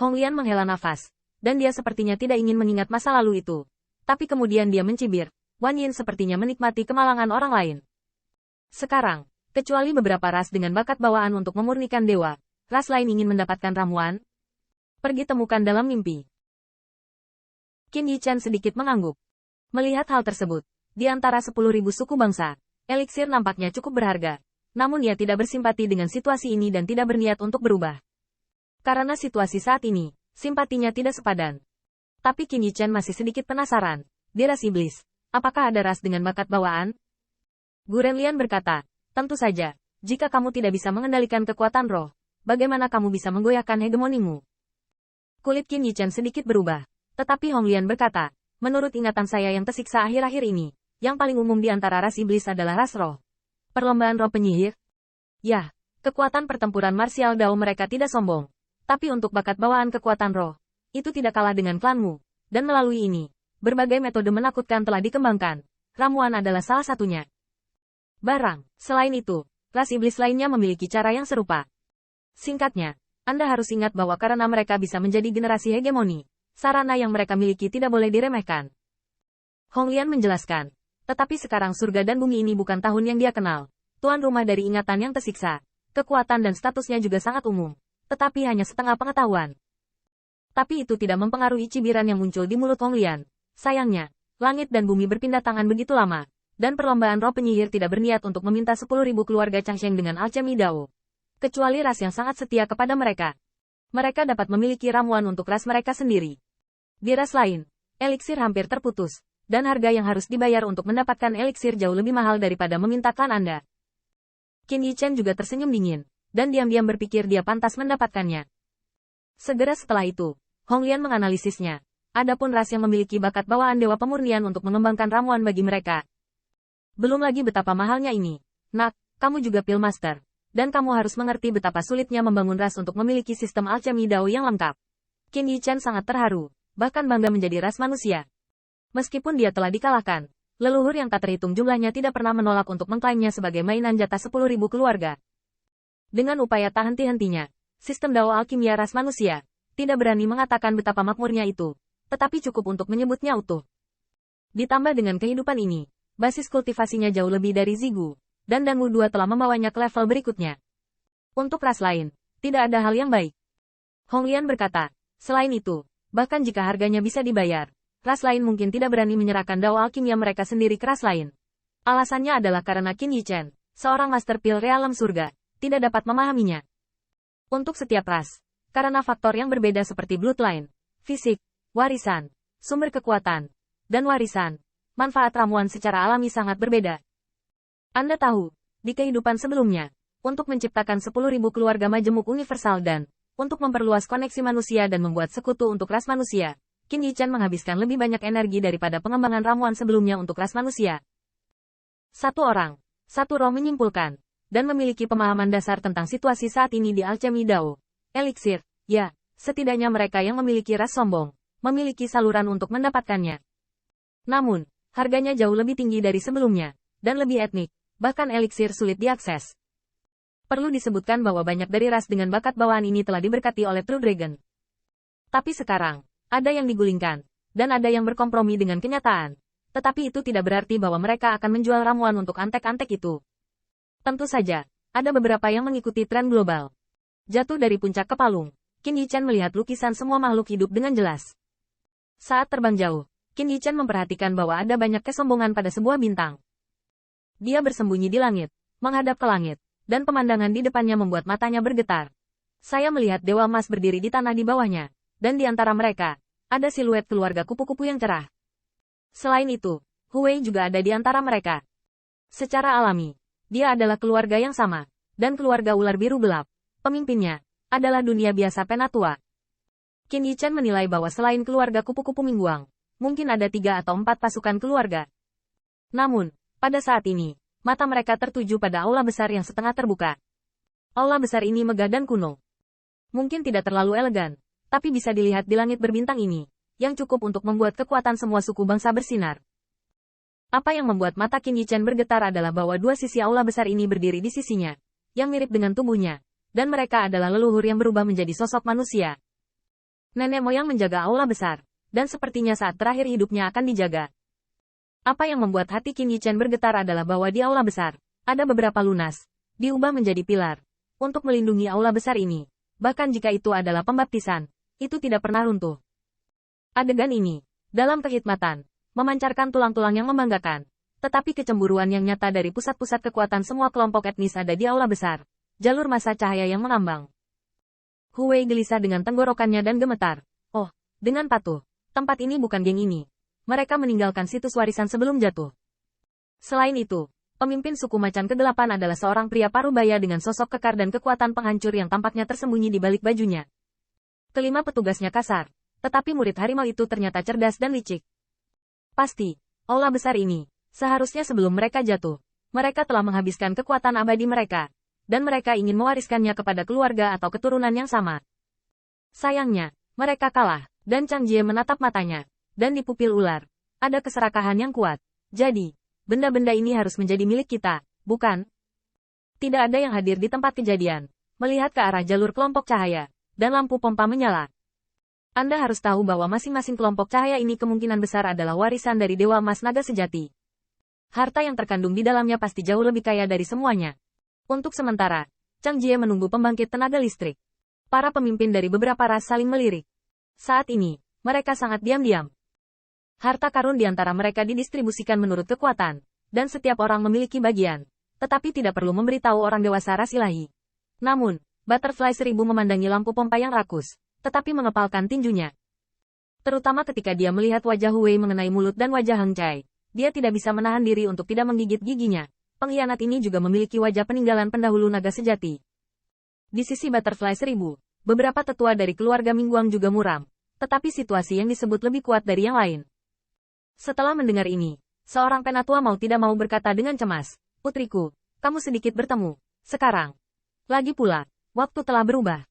Hong Lian menghela nafas, dan dia sepertinya tidak ingin mengingat masa lalu itu. Tapi kemudian dia mencibir, Wan Yin sepertinya menikmati kemalangan orang lain. Sekarang, kecuali beberapa ras dengan bakat bawaan untuk memurnikan dewa, ras lain ingin mendapatkan ramuan? Pergi temukan dalam mimpi. Qin Yichen sedikit mengangguk. Melihat hal tersebut, di antara 10.000 suku bangsa, eliksir nampaknya cukup berharga. Namun ia tidak bersimpati dengan situasi ini dan tidak berniat untuk berubah. Karena situasi saat ini, simpatinya tidak sepadan. Tapi Qin Yichen masih sedikit penasaran. Di ras iblis, apakah ada ras dengan bakat bawaan? Guren Lian berkata, tentu saja, jika kamu tidak bisa mengendalikan kekuatan roh, bagaimana kamu bisa menggoyahkan hegemonimu? Kulit Qin Yichen sedikit berubah. Tetapi Hong Lian berkata, menurut ingatan saya yang tersiksa akhir-akhir ini, yang paling umum di antara ras iblis adalah ras roh. Perlombaan roh penyihir? Ya, kekuatan pertempuran marsial Dao mereka tidak sombong. Tapi untuk bakat bawaan kekuatan roh, itu tidak kalah dengan klanmu. Dan melalui ini, berbagai metode menakutkan telah dikembangkan. Ramuan adalah salah satunya. Selain itu, ras iblis lainnya memiliki cara yang serupa. Singkatnya, Anda harus ingat bahwa karena mereka bisa menjadi generasi hegemoni, sarana yang mereka miliki tidak boleh diremehkan. Hong Lian menjelaskan, tetapi sekarang surga dan bumi ini bukan tahun yang dia kenal. Tuan rumah dari ingatan yang tersiksa, kekuatan dan statusnya juga sangat umum. Tetapi hanya setengah pengetahuan. Tapi itu tidak mempengaruhi cibiran yang muncul di mulut Hong Lian. Sayangnya, langit dan bumi berpindah tangan begitu lama, dan perlombaan roh penyihir tidak berniat untuk meminta 10.000 keluarga Changsheng dengan alchemy Dao. Kecuali ras yang sangat setia kepada mereka. Mereka dapat memiliki ramuan untuk ras mereka sendiri. Di ras lain, eliksir hampir terputus, dan harga yang harus dibayar untuk mendapatkan eliksir jauh lebih mahal daripada meminta klan Anda. Qin Yichen juga tersenyum dingin, dan diam-diam berpikir dia pantas mendapatkannya. Segera setelah itu, Hong Lian menganalisisnya. Adapun ras yang memiliki bakat bawaan dewa pemurnian untuk mengembangkan ramuan bagi mereka. Belum lagi betapa mahalnya ini. Nak, kamu juga Pil Master. Dan kamu harus mengerti betapa sulitnya membangun ras untuk memiliki sistem alchemy Dao yang lengkap. Qin Yichen sangat terharu, bahkan bangga menjadi ras manusia. Meskipun dia telah dikalahkan, leluhur yang tak terhitung jumlahnya tidak pernah menolak untuk mengklaimnya sebagai mainan jatah 10.000 keluarga. Dengan upaya tak henti-hentinya, sistem Dao alkimia ras manusia tidak berani mengatakan betapa makmurnya itu, tetapi cukup untuk menyebutnya utuh. Ditambah dengan kehidupan ini, basis kultivasinya jauh lebih dari Zigu, dan Danwu 2 telah membawanya ke level berikutnya. Untuk ras lain, tidak ada hal yang baik. Hong Lian berkata, selain itu, bahkan jika harganya bisa dibayar, ras lain mungkin tidak berani menyerahkan Dao alkimia mereka sendiri ke ras lain. Alasannya adalah karena Qin Yichen, seorang master pil realem surga, tidak dapat memahaminya. Untuk setiap ras, karena faktor yang berbeda seperti bloodline, fisik, warisan, sumber kekuatan, dan warisan, manfaat ramuan secara alami sangat berbeda. Anda tahu, di kehidupan sebelumnya, untuk menciptakan 10.000 keluarga majemuk universal dan untuk memperluas koneksi manusia dan membuat sekutu untuk ras manusia, Qin Yichen menghabiskan lebih banyak energi daripada pengembangan ramuan sebelumnya untuk ras manusia. Satu orang, satu roh menyimpulkan, dan memiliki pemahaman dasar tentang situasi saat ini di alchemy Dao. Eliksir, ya, setidaknya mereka yang memiliki ras sombong, memiliki saluran untuk mendapatkannya. Namun, harganya jauh lebih tinggi dari sebelumnya, dan lebih etnik, bahkan eliksir sulit diakses. Perlu disebutkan bahwa banyak dari ras dengan bakat bawaan ini telah diberkati oleh True Dragon. Tapi sekarang, ada yang digulingkan, dan ada yang berkompromi dengan kenyataan. Tetapi itu tidak berarti bahwa mereka akan menjual ramuan untuk antek-antek itu. Tentu saja, ada beberapa yang mengikuti tren global. Jatuh dari puncak ke palung, Qin Yichen melihat lukisan semua makhluk hidup dengan jelas. Saat terbang jauh, Qin Yichen memperhatikan bahwa ada banyak kesombongan pada sebuah bintang. Dia bersembunyi di langit, menghadap ke langit, dan pemandangan di depannya membuat matanya bergetar. Saya melihat Dewa Emas berdiri di tanah di bawahnya, dan di antara mereka, ada siluet keluarga kupu-kupu yang cerah. Selain itu, Huwei juga ada di antara mereka. Secara alami, dia adalah keluarga yang sama, dan keluarga ular biru gelap. Pemimpinnya adalah dunia biasa Penatua. Qin Yichen menilai bahwa selain keluarga kupu-kupu Mingguang, mungkin ada 3 atau 4 pasukan keluarga. Namun, pada saat ini, mata mereka tertuju pada aula besar yang setengah terbuka. Aula besar ini megah dan kuno. Mungkin tidak terlalu elegan, tapi bisa dilihat di langit berbintang ini, yang cukup untuk membuat kekuatan semua suku bangsa bersinar. Apa yang membuat mata Qin Yichen bergetar adalah bahwa 2 sisi aula besar ini berdiri di sisinya, yang mirip dengan tubuhnya, dan mereka adalah leluhur yang berubah menjadi sosok manusia. Nenek moyang menjaga aula besar, dan sepertinya saat terakhir hidupnya akan dijaga. Apa yang membuat hati Qin Yichen bergetar adalah bahwa di aula besar, ada beberapa lunas, diubah menjadi pilar, untuk melindungi aula besar ini. Bahkan jika itu adalah pembaptisan, itu tidak pernah runtuh. Adegan ini, dalam kekhidmatan, memancarkan tulang-tulang yang membanggakan. Tetapi kecemburuan yang nyata dari pusat-pusat kekuatan semua kelompok etnis ada di aula besar. Jalur masa cahaya yang mengambang. Hu Wei gelisah dengan tenggorokannya dan gemetar. Oh, dengan patuh. Tempat ini bukan geng ini. Mereka meninggalkan situs warisan sebelum jatuh. Selain itu, pemimpin suku macan kegelapan adalah seorang pria parubaya dengan sosok kekar dan kekuatan penghancur yang tampaknya tersembunyi di balik bajunya. Kelima petugasnya kasar, tetapi murid harimau itu ternyata cerdas dan licik. Pasti, aula besar ini, seharusnya sebelum mereka jatuh, mereka telah menghabiskan kekuatan abadi mereka, dan mereka ingin mewariskannya kepada keluarga atau keturunan yang sama. Sayangnya, mereka kalah, dan Chang Jie menatap matanya, dan di pupil ular, ada keserakahan yang kuat. Jadi, benda-benda ini harus menjadi milik kita, bukan? Tidak ada yang hadir di tempat kejadian, melihat ke arah jalur kelompok cahaya, dan lampu pompa menyala. Anda harus tahu bahwa masing-masing kelompok cahaya ini kemungkinan besar adalah warisan dari Dewa Emas Naga Sejati. Harta yang terkandung di dalamnya pasti jauh lebih kaya dari semuanya. Untuk sementara, Chang Jie menunggu pembangkit tenaga listrik. Para pemimpin dari beberapa ras saling melirik. Saat ini, mereka sangat diam-diam. Harta karun di antara mereka didistribusikan menurut kekuatan, dan setiap orang memiliki bagian, tetapi tidak perlu memberitahu orang dewasa ras ilahi. Namun, Butterfly 1000 memandangi lampu pompa yang rakus, tetapi mengepalkan tinjunya. Terutama ketika dia melihat wajah Hu Wei mengenai mulut dan wajah Heng Chai. Dia tidak bisa menahan diri untuk tidak menggigit giginya. Pengkhianat ini juga memiliki wajah peninggalan pendahulu naga sejati. Di sisi Butterfly 1000, beberapa tetua dari keluarga Mingguang juga muram. Tetapi situasi yang disebut lebih kuat dari yang lain. Setelah mendengar ini, seorang penatua mau tidak mau berkata dengan cemas, "Putriku, kamu sedikit bertemu. Sekarang. Lagi pula, waktu telah berubah."